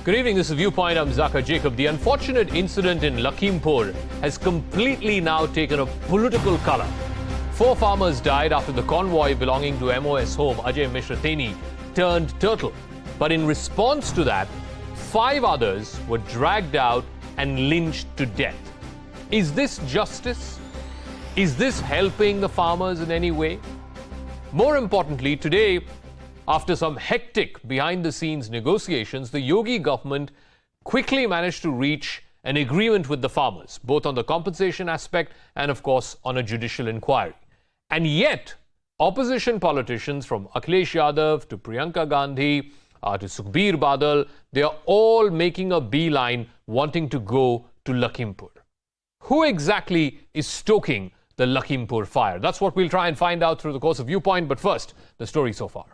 Good evening, this is Viewpoint. I'm Zaka Jacob. The unfortunate incident in Lakhimpur has completely now taken a political color. 4 farmers died after the convoy belonging to MOS Home, Ajay Mishra Teni, turned turtle. But in response to that, 5 others were dragged out and lynched to death. Is this justice? Is this helping the farmers in any way? More importantly, today, after some hectic behind-the-scenes negotiations, the Yogi government quickly managed to reach an agreement with the farmers, both on the compensation aspect and, of course, on a judicial inquiry. And yet, opposition politicians from Akhilesh Yadav to Priyanka Gandhi to Sukhbir Badal, they are all making a beeline wanting to go to Lakhimpur. Who exactly is stoking the Lakhimpur fire? That's what we'll try and find out through the course of Viewpoint. But first, the story so far.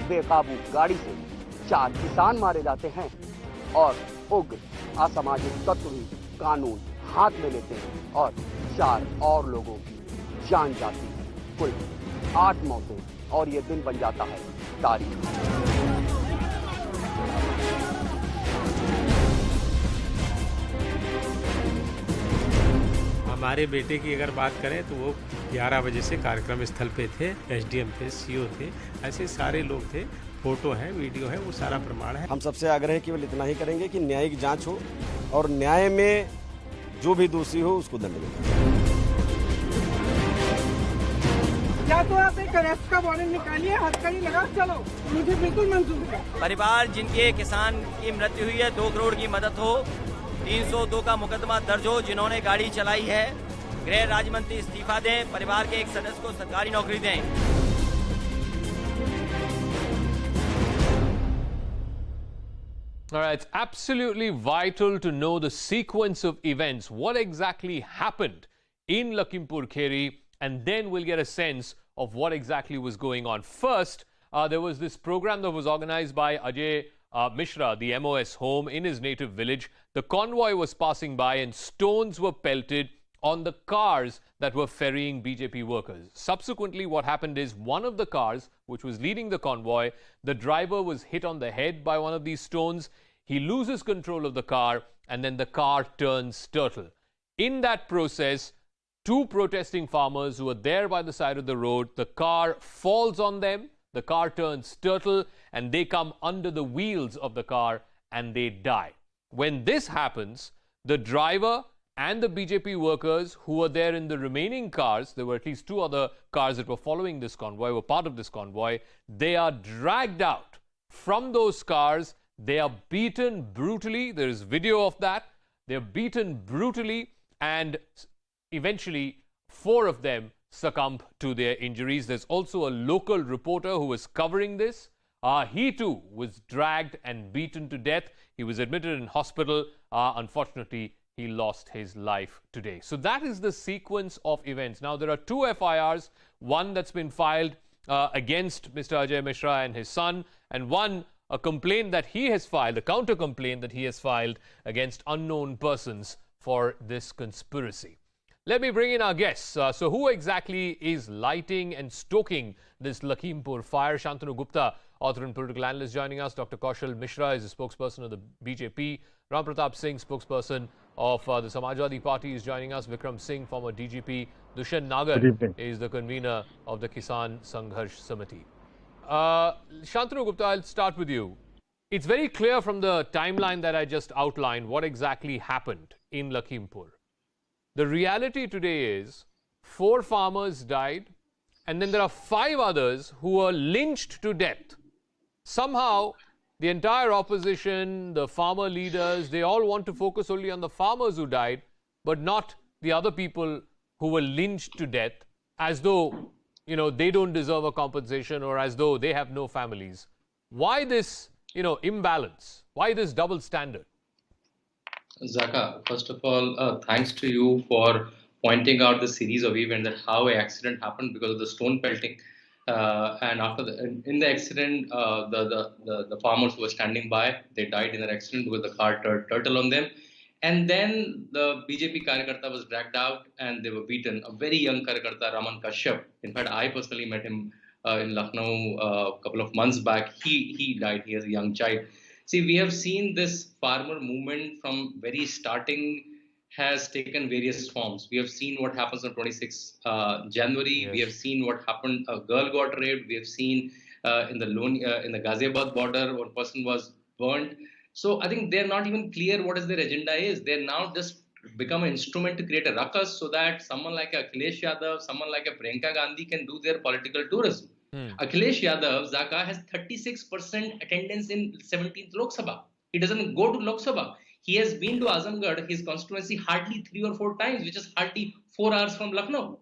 बेकाबू गाड़ी से 4 किसान मारे जाते हैं और उग्र असामाजिक तत्व भी कानून हाथ में लेते हैं और 4 और लोगों की जान जाती है। कुल 8 मौतें और ये दिन बन जाता है तारीख। हमारे बेटे की अगर बात करें तो वो 11 बजे से कार्यक्रम स्थल पे थे, एसडीएम थे, सीओ थे, ऐसे सारे लोग थे। फोटो है, वीडियो है, वो सारा प्रमाण है। हम सबसे आग्रह है केवल इतना ही करेंगे कि न्यायिक जांच हो और न्याय में जो भी दोषी हो उसको दंड मिले। या तो आप एक अरेस्ट का वारंट निकालिए, हथकड़ी लगा चलो, मुझे बिल्कुल मंजूर है। परिवार जिनके किसान की मृत्यु हुई है 2 करोड़ की मदद हो, 302 का मुकदमा दर्ज हो, जिन्होंने गाड़ी चलाई है, गृह राज्य मंत्री इस्तीफा दें, परिवार के एक सदस्य को सरकारी नौकरी दें। All right, it's absolutely vital to know the sequence of events. What exactly happened in Lakhimpur Kheri, and then we'll get a sense of what exactly was going on. First, there was this program that was organized by Ajay Mishra, the MOS Home, in his native village. The convoy was passing by and stones were pelted on the cars that were ferrying BJP workers. Subsequently, what happened is one of the cars, which was leading the convoy, the driver was hit on the head by one of these stones. He loses control of the car and then the car turns turtle. In that process, 2 protesting farmers who were there by the side of the road, the car falls on them, the car turns turtle, and they come under the wheels of the car and they die. When this happens, the driver and the BJP workers who were there in the remaining cars, there were at least 2 other cars that were following this convoy, were part of this convoy, they are dragged out from those cars. They are beaten brutally. There is video of that. They are beaten brutally, and eventually 4 of them succumb to their injuries. There's also a local reporter who was covering this. He too was dragged and beaten to death. He was admitted in hospital. Unfortunately, he lost his life today. So that is the sequence of events. Now, there are 2 FIRs, one that's been filed against Mr. Ajay Mishra and his son, and one, a complaint that he has filed, a counter complaint that he has filed against unknown persons for this conspiracy. Let me bring in our guests. So who exactly is lighting and stoking this Lakhimpur fire? Shantanu Gupta, author and political analyst, joining us. Dr. Kaushal Mishra is the spokesperson of the BJP. Ram Pratap Singh, spokesperson of the Samajwadi Party, is joining us. Vikram Singh, former DGP. Dushyant Nagar is the convener of the Kisan Sangharsh Samiti. Shantanu Gupta, I'll start with you. It's very clear from the timeline that I just outlined what exactly happened in Lakhimpur. The reality today is 4 farmers died, and then there are 5 others who were lynched to death. Somehow, the entire opposition, the farmer leaders, they all want to focus only on the farmers who died, but not the other people who were lynched to death, as though, they don't deserve a compensation or as though they have no families. Why this, imbalance? Why this double standard? Zaka, first of all, thanks to you for pointing out the series of events that how an accident happened because of the stone pelting. And after in the accident, the farmers who were standing by, they died in an accident because the car turned turtle on them. And then the BJP Karyakarta was dragged out and they were beaten. A very young Karyakarta, Raman Kashyap. In fact, I personally met him in Lucknow a couple of months back. He died. He has a young child. See, we have seen this farmer movement from very starting has taken various forms. We have seen what happens on 26 January. Yes. We have seen what happened. A girl got raped. We have seen in the Ghaziabad border, one person was burnt. So I think they're not even clear what is their agenda is. They're now just become an instrument to create a ruckus so that someone like Akhilesh Yadav, someone like a Priyanka Gandhi can do their political tourism. Akhilesh Yadav, Zaka, has 36% attendance in 17th Lok Sabha. He doesn't go to Lok Sabha. He has been to Azamgarh, his constituency, hardly 3 or 4 times, which is hardly 4 hours from Lucknow.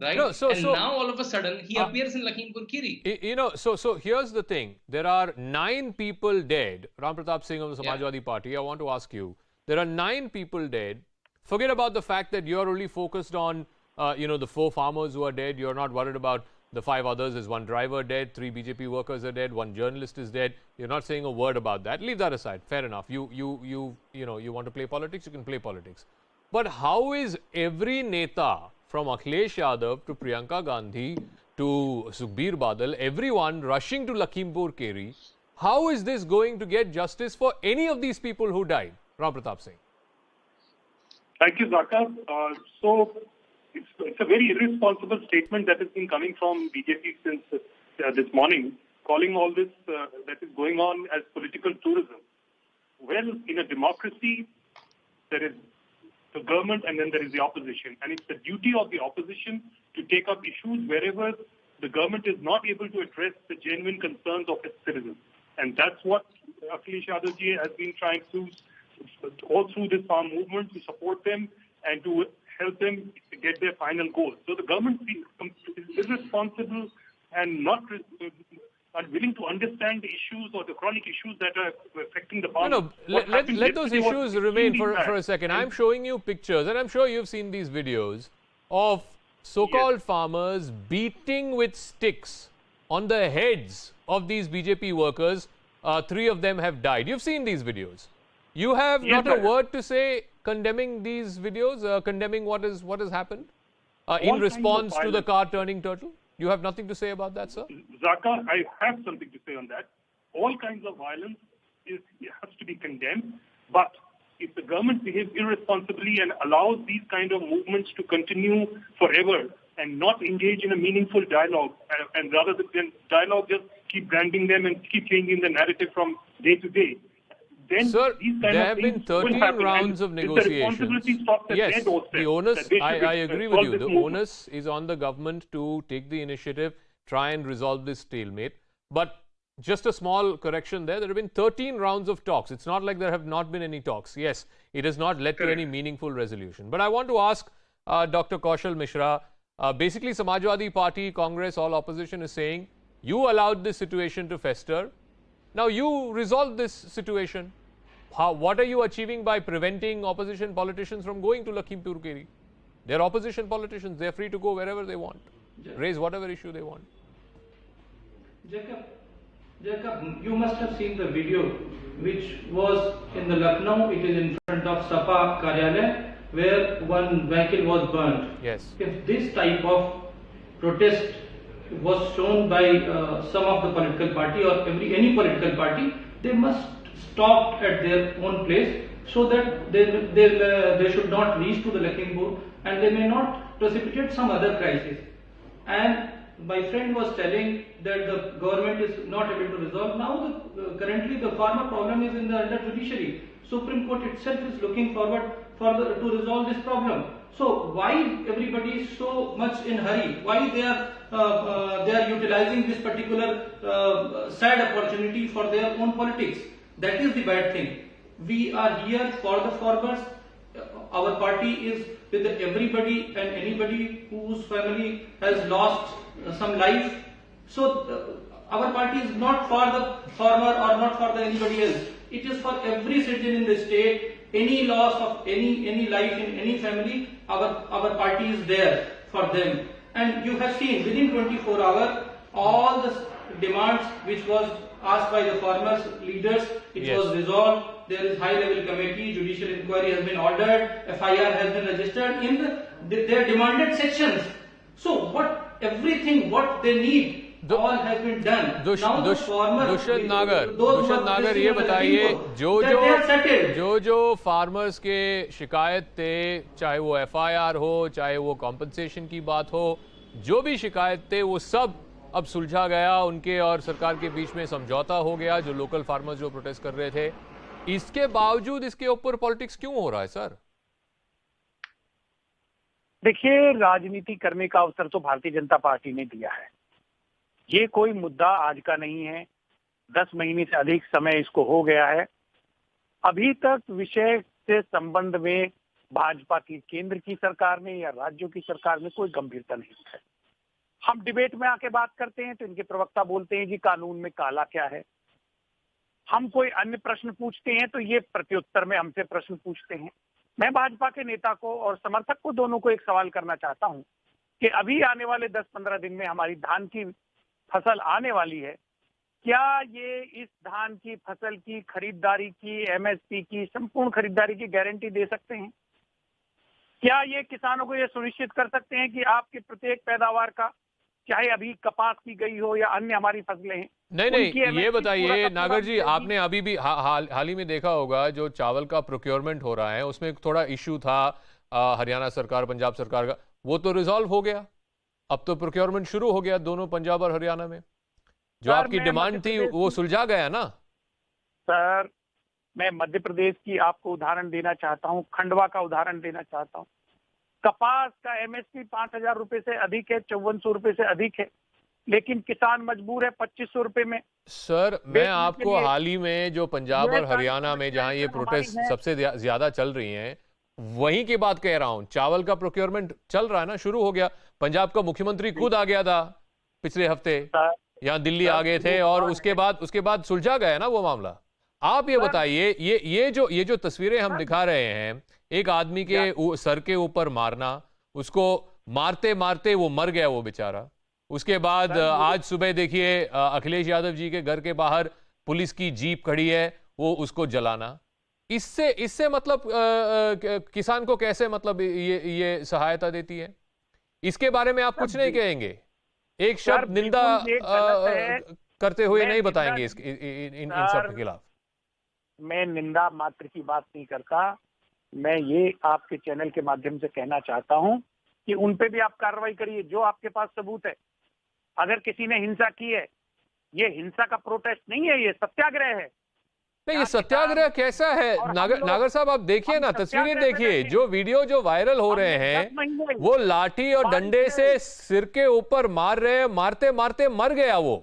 Right? No, now all of a sudden he appears in Lakhimpur Kheri. You know, so here's the thing. There are 9 people dead. Ram Pratap Singh of the Samajwadi Party, I want to ask you. There are 9 people dead. Forget about the fact that you're only focused on, the 4 farmers who are dead. You're not worried about the 5 others. There's 1 driver dead, 3 BJP workers are dead, 1 journalist is dead. You're not saying a word about that. Leave that aside. Fair enough. You want to play politics, you can play politics. But how is every neta, from Akhilesh Yadav to Priyanka Gandhi to Sukhbir Badal, everyone rushing to Lakhimpur Kheri, how is this going to get justice for any of these people who died? Ram Pratap Singh. Thank you, Zaka. So it's a very irresponsible statement that has been coming from BJP since this morning, calling all this that is going on as political tourism. Well, in a democracy, there is the government and then there is the opposition. And it's the duty of the opposition to take up issues wherever the government is not able to address the genuine concerns of its citizens. And that's what Akhilesh Yadav has been trying to, all through this farm movement, to support them and to help them get their final goal. So the government is irresponsible and not willing to understand the issues or the chronic issues that are affecting the farmers. Let those issues remain for a second. I'm showing you pictures, and I'm sure you've seen these videos of so-called farmers beating with sticks on the heads of these BJP workers. 3 of them have died. You've seen these videos. You have not a word to say condemning these videos, condemning what has happened in response to the car turning turtle? You have nothing to say about that, sir? Zaka, I have something to say on that. All kinds of violence has to be condemned, but if the government behaves irresponsibly and allows these kind of movements to continue forever and not engage in a meaningful dialogue, and rather than dialogue just keep branding them and keep changing the narrative from day to day, then sir, these kind there of have things been 13 rounds of negotiations. Yes, the onus, I agree with you. The onus is on the government to take the initiative, try and resolve this stalemate. But just a small correction there have been 13 rounds of talks. It's not like there have not been any talks. Yes, it has not led to any meaningful resolution. But I want to ask Dr. Kaushal Mishra, basically Samajwadi Party, Congress, all opposition is saying, you allowed this situation to fester. Now you resolve this situation. What are you achieving by preventing opposition politicians from going to Lakhimpur Kheri? They're opposition politicians. They're free to go wherever they want, raise whatever issue they want. Jacob, you must have seen the video which was in the Lucknow. It is in front of Sapa Karyalaya where 1 vehicle was burnt. Yes. If this type of protest was shown by some of the political party or any political party, they must stop at their own place so that they should not reach to the Lakhimpur and they may not precipitate some other crisis. And my friend was telling that the government is not able to resolve. Now currently the farmer problem is under judiciary. Supreme Court itself is looking forward to resolve this problem. So why everybody is so much in hurry? Why they are utilizing this particular sad opportunity for their own politics? That is the bad thing. We are here for the farmers. Our party is with everybody and anybody whose family has lost some life. So our party is not for the farmer or not for the anybody else. It is for every citizen in the state. Any loss of any life in any family, our party is there for them. And you have seen within 24 hours all the demands which was asked by the farmers leaders, it was resolved. there is high-level committee, judicial inquiry has been ordered, FIR has been registered in their demanded sections. So what they need, all has been done. Dushyant नागर ये बताइए जो farmers के शिकायत थे, चाहे वो FIR हो, चाहे वो कॉम्पनसेशन की बात हो, जो भी शिकायत थे वो सब अब सुलझा गया, उनके और सरकार के बीच में समझौता हो गया, जो लोकल फार्मर्स जो प्रोटेस्ट कर रहे थे। इसके बावजूद इसके ऊपर पॉलिटिक्स क्यों हो रहा है सर? देखिए, राजनीति करने का अवसर तो भारतीय जनता पार्टी ने दिया है। ये कोई मुद्दा आज का नहीं है, 10 महीने से अधिक समय इसको हो गया है। अभी तक विषय से संबंध में भाजपा की केंद्र की सरकार ने या राज्यों की सरकार ने कोई गंभीरता नहीं दिखाई। हम डिबेट में आके बात करते हैं तो इनके प्रवक्ता बोलते हैं कि कानून में काला क्या है। हम कोई अन्य प्रश्न पूछते हैं तो ये प्रत्युत्तर में हमसे प्रश्न पूछते हैं। मैं भाजपा के नेता को और समर्थक को दोनों को एक सवाल करना चाहता हूं कि अभी आने वाले 10-15 दिन में हमारी धान की फसल आने वाली है। क्या ये इस धान की फसल की खरीदारी की, MSP की संपूर्ण खरीदारी की गारंटी दे सकते हैं? क्या ये किसानों को ये सुनिश्चित कर सकते हैं कि आपकी प्रत्येक पैदावार का, चाहे अभी कपास की गई हो या अन्य हमारी फसलें हैं? नहीं, ये बताइए नागर जी, आपने अभी भी हाल ही में देखा होगा जो चावल का प्रोक्योरमेंट हो रहा है, उसमें थोड़ा इश्यू था हरियाणा सरकार, पंजाब सरकार का, वो तो रिजॉल्व हो गया। अब तो प्रोक्योरमेंट शुरू हो गया दोनों पंजाब और हरियाणा में। जो आपकी डिमांड थी वो सुलझा गया ना सर? मैं मध्य प्रदेश की आपको उदाहरण देना चाहता हूं, खंडवा का उदाहरण देना चाहता हूं। कपास का MSP 5,000 रुपए से अधिक है, 5400 रुपए से अधिक है, लेकिन किसान मजबूर है 2500 रुपए में। सर, मैं आपको हाल ही में जो पंजाब और हरियाणा में जहां ये प्रोटेस्ट सबसे ज्यादा चल रही हैं, वहीं की बात कह रहा हूं। चावल का प्रोक्योरमेंट चल रहा है ना, शुरू हो गया। पंजाब का मुख्यमंत्री खुद आ गया था पिछले हफ्ते, यहाँ दिल्ली आ गए थे, और उसके बाद सुलझा गया ना वो मामला। आप ये बताइए, ये जो तस्वीरें हम दिखा रहे हैं, एक आदमी के सर के ऊपर मारना, उसको मारते मारते वो मर गया वो बेचारा। उसके बाद आज सुबह देखिए अखिलेश यादव जी के घर के बाहर पुलिस की जीप खड़ी है, वो उसको जलाना। इससे मतलब किसान को कैसे मतलब ये सहायता देती है? इसके बारे में आप कुछ नहीं कहेंगे? एक शब्द निंदा करते हुए नहीं बताएंगे इन सब के खिलाफ? मैं निंदा मात्र की बात नहीं करता। मैं ये आपके चैनल के माध्यम से कहना चाहता हूं कि उन पे भी आप कार्रवाई करिए जो आपके पास सबूत है। अगर किसी ने हिंसा की है, ये हिंसा का प्रोटेस्ट नहीं है, ये सत्याग्रह है। नहीं, ये सत्याग्रह कैसा है नागर साहब? आप देखिए ना, तस्वीरें देखिए, जो वीडियो जो वायरल हो रहे हैं, वो लाठी और डंडे से सिर के ऊपर मार रहे हैं, मारते मारते मर गया वो।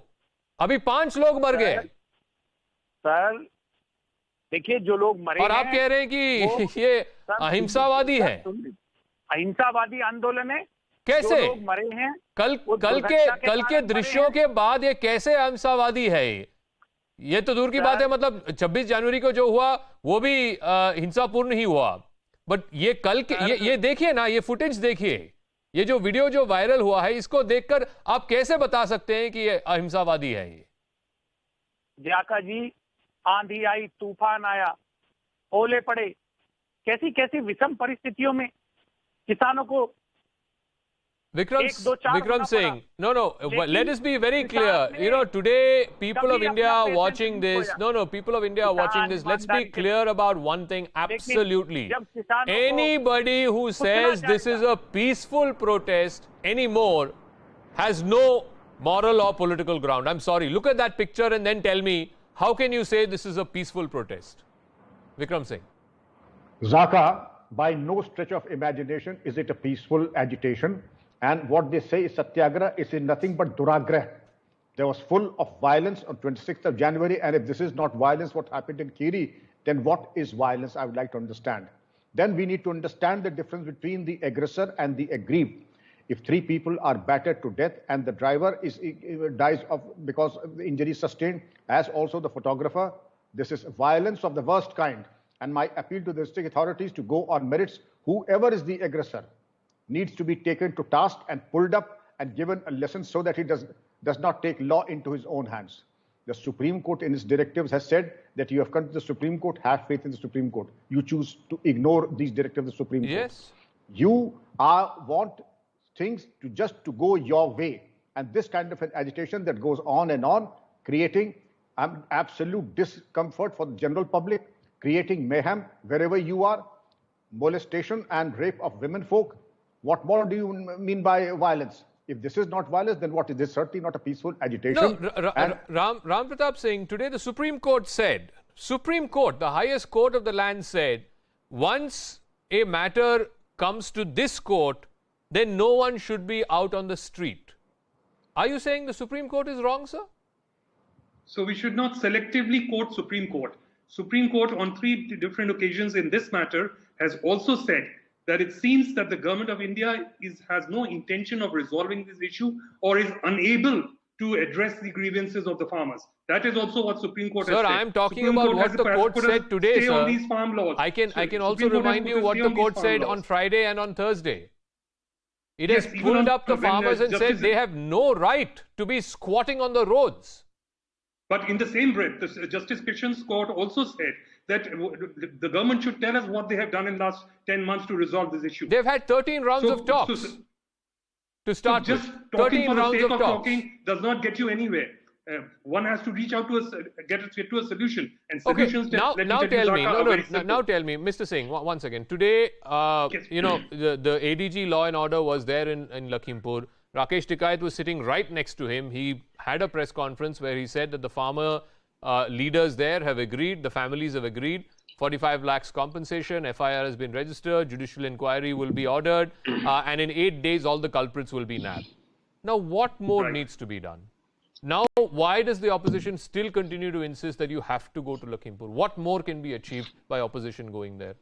अभी 5 लोग मर गए सर। देखिए, जो लोग मरे और आप कह रहे हैं कि ये अहिंसावादी है। अहिंसावादी आंदोलन है। कैसे? जो लोग मरे हैं कल के दृश्यों के बाद ये कैसे अहिंसावादी है? ये तो दूर की बात है, मतलब 26 जनवरी को जो हुआ वो भी हिंसापूर्ण ही हुआ, बट ये कल के ये देखिए ना, ये फुटेज देखिए, ये जो वीडियो जो वायरल हुआ है, इसको देखकर आप कैसे बता सकते हैं कि ये अहिंसावादी है? ये जाका जी, आंधी आई, तूफान आया, ओले पड़े, कैसी कैसी विषम परिस्थितियों में किसानों को Vikram Singh, no, let us be very clear. You know, today people of India are watching this. People of India are watching this. Let's be clear about one thing, absolutely. Anybody who says this is a peaceful protest anymore has no moral or political ground. I'm sorry. Look at that picture and then tell me, how can you say this is a peaceful protest? Vikram Singh. Zaka, by no stretch of imagination is it a peaceful agitation. And what they say is satyagraha is nothing but duragrah. There was full of violence on 26th of January. And if this is not violence, what happened in Kiri, then what is violence? I would like to understand. Then we need to understand the difference between the aggressor and the aggrieved. If 3 people are battered to death and the driver dies because of the injuries sustained, as also the photographer, this is violence of the worst kind. And my appeal to the district authorities to go on merits, whoever is the aggressor needs to be taken to task and pulled up and given a lesson so that he does not take law into his own hands. The Supreme Court in its directives has said that you have come to the Supreme Court, have faith in the Supreme Court. You choose to ignore these directives of the Supreme Court. Yes. You want things to go your way. And this kind of an agitation that goes on, creating absolute discomfort for the general public, creating mayhem wherever you are, molestation and rape of women folk. What more do you mean by violence? If this is not violence, then what is this? Certainly not a peaceful agitation. No, Ram Pratap Singh, today the Supreme Court said, Supreme Court, the highest court of the land said, once a matter comes to this court, then no one should be out on the street. Are you saying the Supreme Court is wrong, sir? So we should not selectively quote Supreme Court. Supreme Court on 3 different occasions in this matter has also said that it seems that the government of India has no intention of resolving this issue or is unable to address the grievances of the farmers. That is also what Supreme Court has said. Sir, I am talking about what the court said today, sir. On these farm laws. I can also remind you what the court said on Friday and on Thursday. It has pulled up the farmers and said they have no right to be squatting on the roads. But in the same breath, Justice Kishan's court also said that the government should tell us what they have done in the last 10 months to resolve this issue. They've had 13 rounds of talks to start with. Just talking for the sake of talking does not get you anywhere. One has to reach out to get to a solution. And solutions. Okay, now tell me, Mr. Singh, once again. Today, you know, the ADG Law and Order was there in Lakhimpur. Rakesh Tikait was sitting right next to him. He had a press conference where he said that the farmer leaders there have agreed, the families have agreed, 45 lakhs compensation, FIR has been registered, judicial inquiry will be ordered, and in 8 days all the culprits will be nabbed. Now what more needs to be done? Now why does the opposition still continue to insist that you have to go to Lakhimpur? What more can be achieved by opposition going there?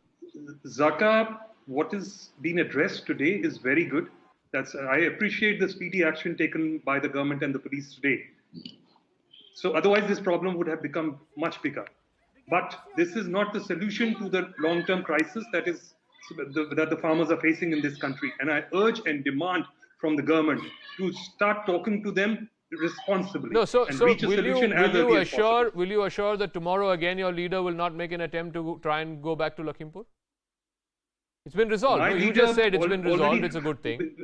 Zaka, what is being addressed today is very good. I appreciate the speedy action taken by the government and the police today. So otherwise this problem would have become much bigger. But this is not the solution to the long-term crisis that the farmers are facing in this country. And I urge and demand from the government to start talking to them responsibly. No, so reach a solution will you assure that tomorrow again your leader will not make an attempt to try and go back to Lakhimpur? It's been resolved. You just said it's been resolved. It's a good thing.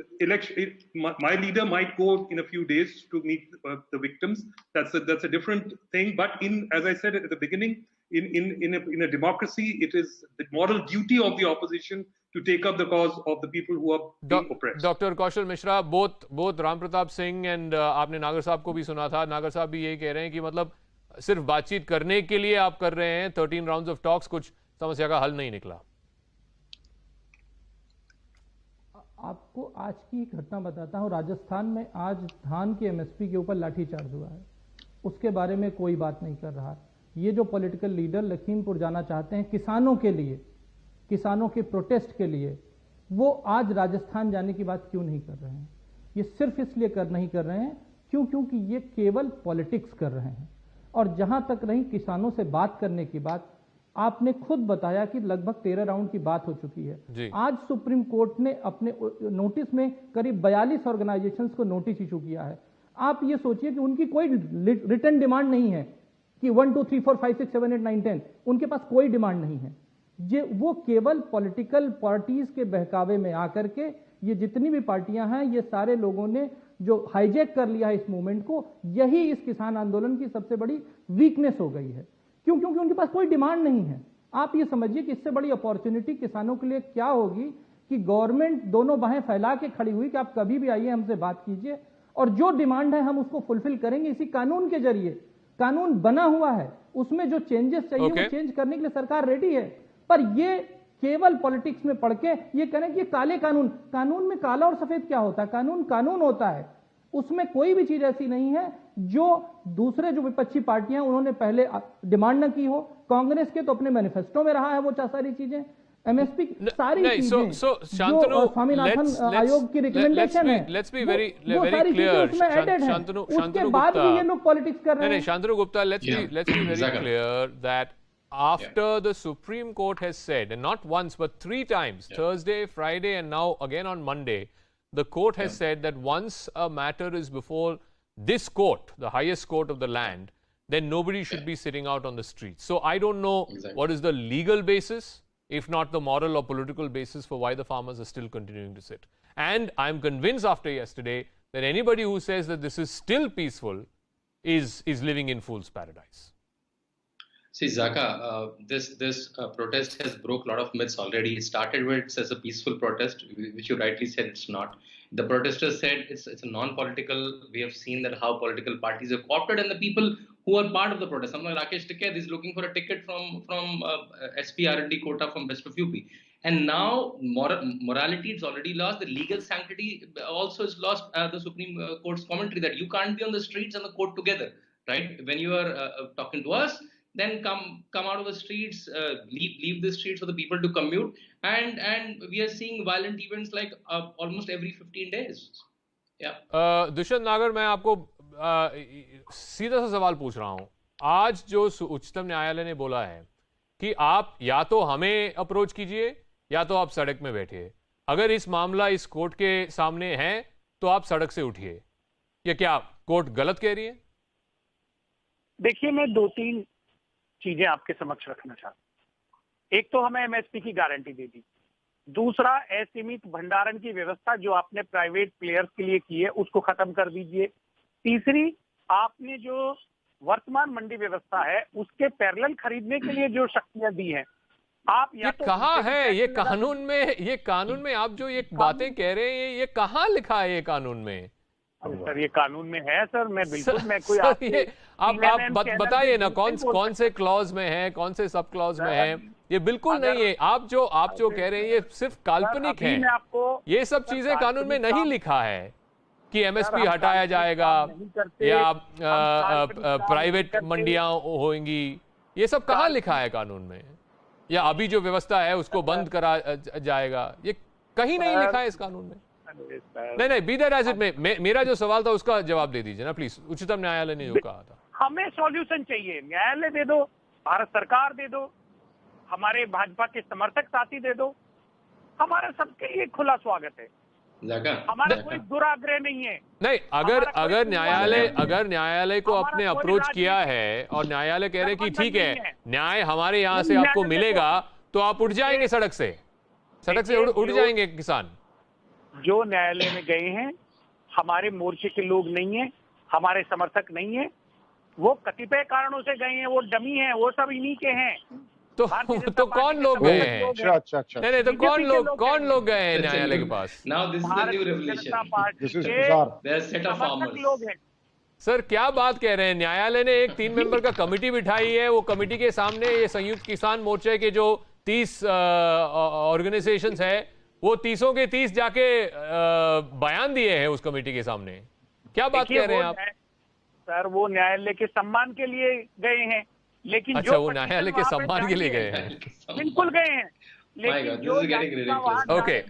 My leader might go in a few days to meet the victims. That's a different thing. But as I said at the beginning, in a democracy, it is the moral duty of the opposition to take up the cause of the people who are being oppressed. Dr. Kaushal Mishra, both Ram Pratap Singh and आपने नागर साहब को भी सुना था. नागर साहब भी यही कह रहे हैं कि मतलब सिर्फ बातचीत करने के लिए आप कर रहे हैं. 13 rounds of talks, कुछ समस्या का हल नहीं निकला. आपको आज की घटना बताता हूं. राजस्थान में आज धान के एमएसपी के ऊपर लाठीचार्ज हुआ है. उसके बारे में कोई बात नहीं कर रहा. ये जो पॉलिटिकल लीडर लखीमपुर जाना चाहते हैं किसानों के लिए, किसानों के प्रोटेस्ट के लिए, वो आज राजस्थान जाने की बात क्यों नहीं कर रहे हैं? ये सिर्फ इसलिए नहीं कर रहे हैं क्योंकि ये केवल पॉलिटिक्स कर रहे हैं. और जहां तक रही किसानों से बात करने की बात, आपने खुद बताया कि लगभग 13 राउंड की बात हो चुकी है. आज सुप्रीम कोर्ट ने अपने नोटिस में करीब 42 ऑर्गेनाइजेशंस को नोटिस इशू किया है. आप ये सोचिए कि उनकी कोई रिटर्न डिमांड नहीं है कि 1 2 3 4 5 6 7 8 9 10, उनके पास कोई डिमांड नहीं है. वो केवल पॉलिटिकल पार्टीज के बहकावे में आकर के ये जितनी भी पार्टियां हैं, ये सारे लोगों ने जो हाईजैक कर लिया है इस मूवमेंट को, यही इस किसान आंदोलन की सबसे बड़ी वीकनेस हो गई है. क्योंकि उनके पास कोई डिमांड नहीं है. आप ये समझिए कि इससे बड़ी अपॉर्चुनिटी किसानों के लिए क्या होगी कि गवर्नमेंट दोनों बाहें फैला के खड़ी हुई कि आप कभी भी आइए, हमसे बात कीजिए, और जो डिमांड है हम उसको फुलफिल करेंगे इसी कानून के जरिए. कानून बना हुआ है, उसमें जो चेंजेस चाहिए वो चेंज करने के लिए सरकार रेडी है. पर ये केवल पॉलिटिक्स में पड़ के ये करें कि काले कानून में काला और सफेद क्या होता है? कानून होता है. उसमें कोई भी चीज ऐसी नहीं है जो दूसरे जो विपक्षी पार्टियां उन्होंने पहले डिमांड न की हो. कांग्रेस के तो अपने मैनिफेस्टो में रहा है वो सारी चीजें, एमएसपी सारी चीजें जो स्वामीनाथन आयोग की रिकमेंडेशन है, वो सारी चीजें उसमें एडेड है. उसके बाद भी ये लोग पॉलिटिक्स कर रहे हैं. Shantanu Gupta, let's be very clear that after the Supreme Court has said, and not once but 3 times, Thursday, Friday, and now again on Monday, the court has said that once a matter is before this court, the highest court of the land, then nobody should be sitting out on the streets. So I don't know what is the legal basis, if not the moral or political basis, for why the farmers are still continuing to sit. And I'm convinced after yesterday that anybody who says that this is still peaceful is living in fool's paradise. See, Zaka, this protest has broke a lot of myths already. It started with as a peaceful protest, which you rightly said it's not. The protesters said it's a non-political. We have seen that how political parties are co-opted, and the people who are part of the protest. Someone like Rakesh Tikait is looking for a ticket from SP R&D quota from West of UP. And now morality is already lost. The legal sanctity also is lost. The Supreme Court's commentary that you can't be on the streets and the court together, right? When you are talking to us, then come out of the streets, leave the streets for the people to commute, and we are seeing violent events like almost every 15 days. Yeah. Dushyant नागर, मैं आपको सीधा सा सवाल पूछ रहा हूं. आज जो उच्चतम न्यायालय ने बोला है कि आप या तो हमें अप्रोच कीजिए या तो आप सड़क में बैठिए. अगर इस मामला इस कोर्ट के सामने है तो आप सड़क से उठिए. ये क्या कोर्ट गलत कह रही है? देखिए, मैं 2-3 चीजें आपके समक्ष रखना चाहता हूं. एक तो हमें एमएसपी की गारंटी दे दी. दूसरा, असीमित भंडारण की व्यवस्था जो आपने प्राइवेट प्लेयर्स के लिए की है उसको खत्म कर दीजिए. तीसरी, आपने जो वर्तमान मंडी व्यवस्था है उसके पैरेलल खरीदने के लिए जो शक्तियां दी हैं, आप ये तो कहाँ है? ये कानून में आप जो ये बातें कह रहे हैं, ये कहाँ लिखा है ये कानून में? सर, ये कानून में है सर. मैं बिल्कुल मैं कोई आप बताइए ना कौन से क्लॉज में है, कौन से सब क्लॉज में है. ये बिल्कुल नहीं है. आप जो कह रहे हैं ये सिर्फ काल्पनिक है. ये सब चीजें कानून में नहीं लिखा है कि एमएसपी हटाया जाएगा या प्राइवेट मंडियां होंगी. ये सब कहाँ लिखा है कानून में? या अभी जो व्यवस्था है उसको बंद करा जाएगा? ये कहीं नहीं लिखा है इस कानून में. नहीं, be that as it may. मेरा जो सवाल था उसका जवाब दे दीजिए ना प्लीज. उच्चतम न्यायालय ने जो कहा था, हमें सॉल्यूशन चाहिए. न्यायालय दे दो, भारत सरकार दे दो, हमारे भाजपा के समर्थक साथी दे दो. हमारा सबके लिए खुला स्वागत है. हमारा कोई दुराग्रह नहीं है. नहीं, अगर न्यायालय को अपने अप्रोच किया है और न्यायालय कह रहे कि ठीक है, न्याय हमारे यहाँ से आपको मिलेगा, तो आप उठ जाएंगे सड़क से उठ जाएंगे किसान. जो न्यायालय में गए हैं हमारे मोर्चे के लोग नहीं है, हमारे समर्थक नहीं है. वो कतिपय कारणों से गए हैं, वो डमी हैं, वो सब इन्हीं के हैं. तो कौन लोग गए हैं? अच्छा. नहीं, तो कौन लोग गए हैं न्यायालय के पास? लोग हैं. सर, क्या बात कह रहे हैं? न्यायालय ने एक 3 मेंबर का कमेटी बिठाई है. वो कमेटी के सामने ये संयुक्त किसान मोर्चे के जो 30 ऑर्गेनाइजेशंस है, वो 30 के 30 जाके बयान दिए हैं उस कमेटी के सामने. क्या बात कह रहे हैं आप? सर, वो न्यायालय के सम्मान के लिए गए हैं, लेकिन अच्छा, वो न्यायालय के सम्मान के लिए गए हैं. बिल्कुल गए हैं, लेकिन जो okay,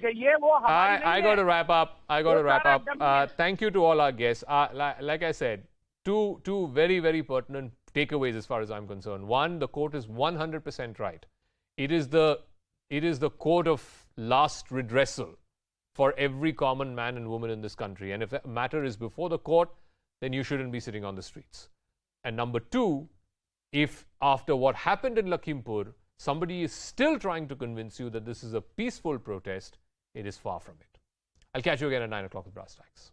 I got to wrap up. Thank you to all our guests. Like I said, two very, very pertinent takeaways as far as I'm concerned. One, the court is 100% right. It is the court of last redressal for every common man and woman in this country. And if that matter is before the court, then you shouldn't be sitting on the streets. And number two, if after what happened in Lakhimpur, somebody is still trying to convince you that this is a peaceful protest, it is far from it. I'll catch you again at 9 o'clock with Brass Tacks.